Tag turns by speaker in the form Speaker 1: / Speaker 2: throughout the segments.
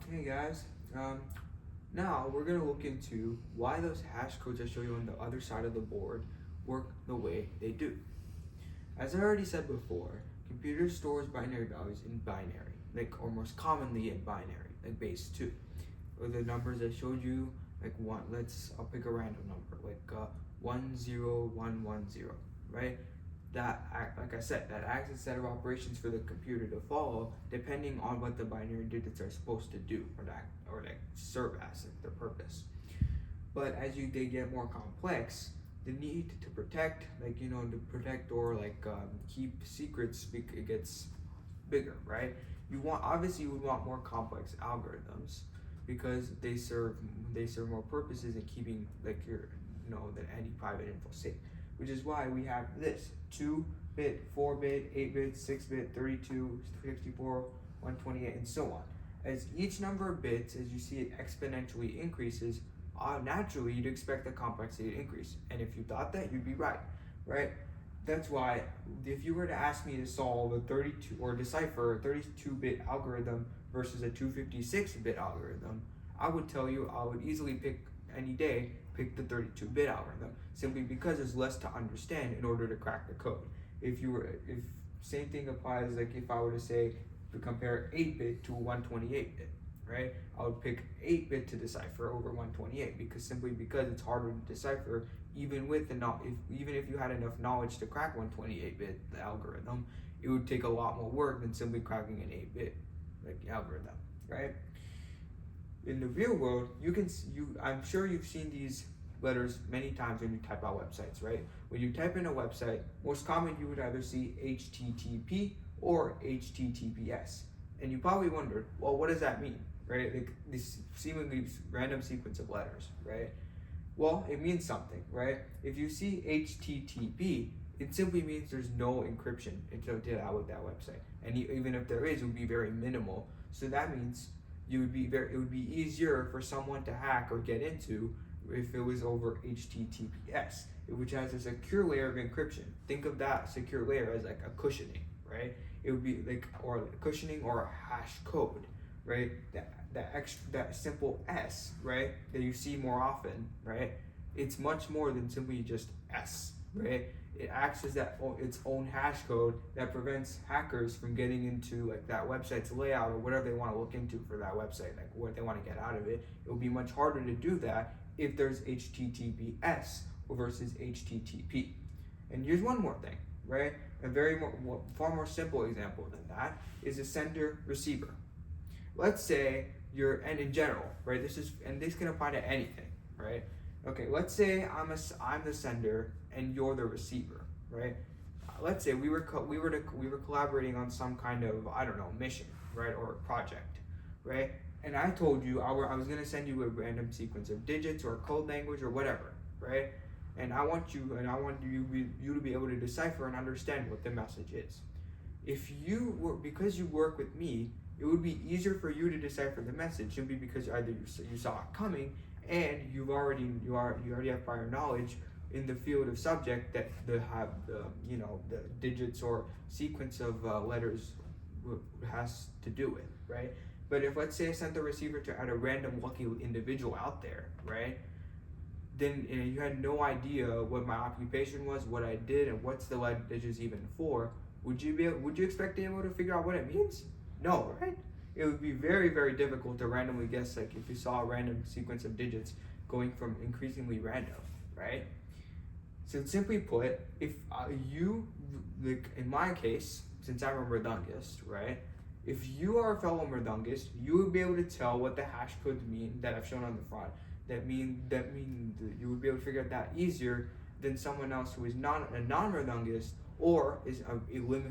Speaker 1: Hey guys. Now we're gonna look into why those hash codes I show you on the other side of the board work the way they do. As I already said before, computer stores binary values in binary, or most commonly in binary, like base 2. Or the numbers I showed you, like one. I'll pick a random number, 10110, right? Like I said, that acts as a set of operations for the computer to follow, depending on what the binary digits are supposed to do, or serve as the purpose. But as they get more complex, the need to protect, or keep secrets, it gets bigger, right? You would want more complex algorithms because they serve more purposes in keeping the any private info safe, which is why we have this 2-bit, 4-bit, 8-bit, 6-bit, 32, 64, 128, and so on. As each number of bits, as you see it exponentially increases, naturally you'd expect the complexity to increase. And if you thought that, you'd be right? That's why if you were to ask me to solve a 32 or decipher a 32-bit algorithm versus a 256-bit algorithm, I would tell you I would easily pick the 32-bit algorithm, simply because there's less to understand in order to crack the code. If same thing applies, like if I were to say to compare 8-bit to 128-bit, right? I would pick 8-bit to decipher over 128 because it's harder to decipher, even if you had enough knowledge to crack 128-bit algorithm, it would take a lot more work than simply cracking an 8-bit algorithm, right? In the real world, I'm sure you've seen these letters many times when you type out websites, right? When you type in a website, most common you would either see HTTP or HTTPS. And you probably wondered, well, what does that mean, right? Like this seemingly random sequence of letters, right? Well, it means something, right? If you see HTTP, it simply means there's no encryption until with that website, and even if there is, it would be very minimal. So that means it would be easier for someone to hack or get into if it was over HTTPS, which has a secure layer of encryption. Think of that secure layer as like a cushioning, right? It would be or a cushioning or a hash code, right? That simple S, right, that you see more often, right? It's much more than simply just S, right? It acts as its own hash code that prevents hackers from getting into that website's layout or whatever they want to look into for that website, like what they want to get out of it. It will be much harder to do that if there's HTTPS versus HTTP. And here's one more thing, right? Far more simple example than that is a sender receiver. Let's say and in general, right? This can apply to anything, right? Okay, let's say I'm the sender and you're the receiver, right? Let's say we were collaborating on some kind of, I don't know, mission, right, or project, right? And I told you I was gonna send you a random sequence of digits or a code language or whatever, right? And I want you to be able to decipher and understand what the message is. Because you work with me, it would be easier for you to decipher the message simply because either you saw it coming and you already have prior knowledge in the field of subject that the digits or sequence of letters has to do with, right? But if, let's say, I sent the receiver to a random lucky individual out there, right? Then you had no idea what my occupation was, what I did, and what's the letter digits even for. Would you expect to be able to figure out what it means? No, right? It would be very, very difficult to randomly guess, like if you saw a random sequence of digits going from increasingly random, right? So simply put, if in my case, since I'm a Mridungist, right? If you are a fellow Mridungist, you would be able to tell what the hash codes mean that I've shown on the front. That mean you would be able to figure out that easier than someone else who is not a non-Mridungist or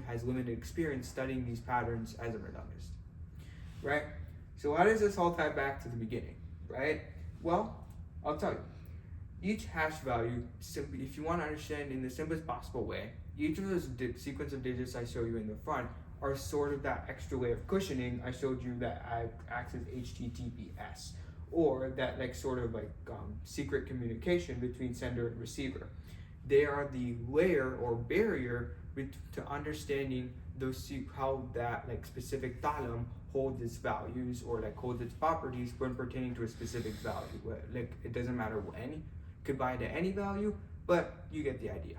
Speaker 1: has limited experience studying these patterns as a Mridungist, right? So how does this all tie back to the beginning, right? Well, I'll tell you. Each hash value, simply, if you want to understand in the simplest possible way, each of those sequence of digits I show you in the front are sort of that extra layer of cushioning I showed you that acts as HTTPS, or that secret communication between sender and receiver. They are the layer or barrier to understanding how that like specific column holds its values or like holds its properties when pertaining to a specific value. Like it doesn't matter when, could bind to any value, but you get the idea,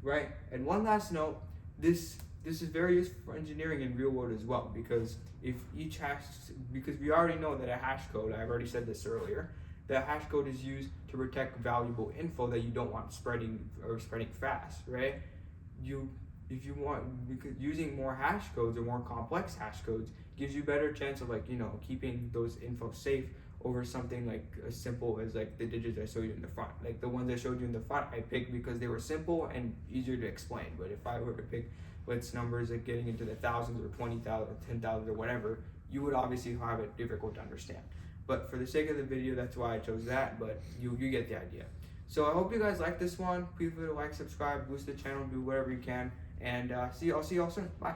Speaker 1: right? And one last note, this is very useful for engineering in real world as well, because because we already know that a hash code, I've already said this earlier, that hash code is used to protect valuable info that you don't want spreading fast, right? If you want, because using more hash codes or more complex hash codes gives you better chance of like, keeping those info safe over something like as simple as like the digits I showed you in the front. Like the ones I showed you in the front, I picked because they were simple and easier to explain. But if I were to pick what's numbers like getting into the thousands or 20,000, 10,000 or whatever, you would obviously have it difficult to understand. But for the sake of the video, that's why I chose that, but you get the idea. So I hope you guys like this one. Please like, subscribe, boost the channel, do whatever you can, and I'll see you all soon. Bye.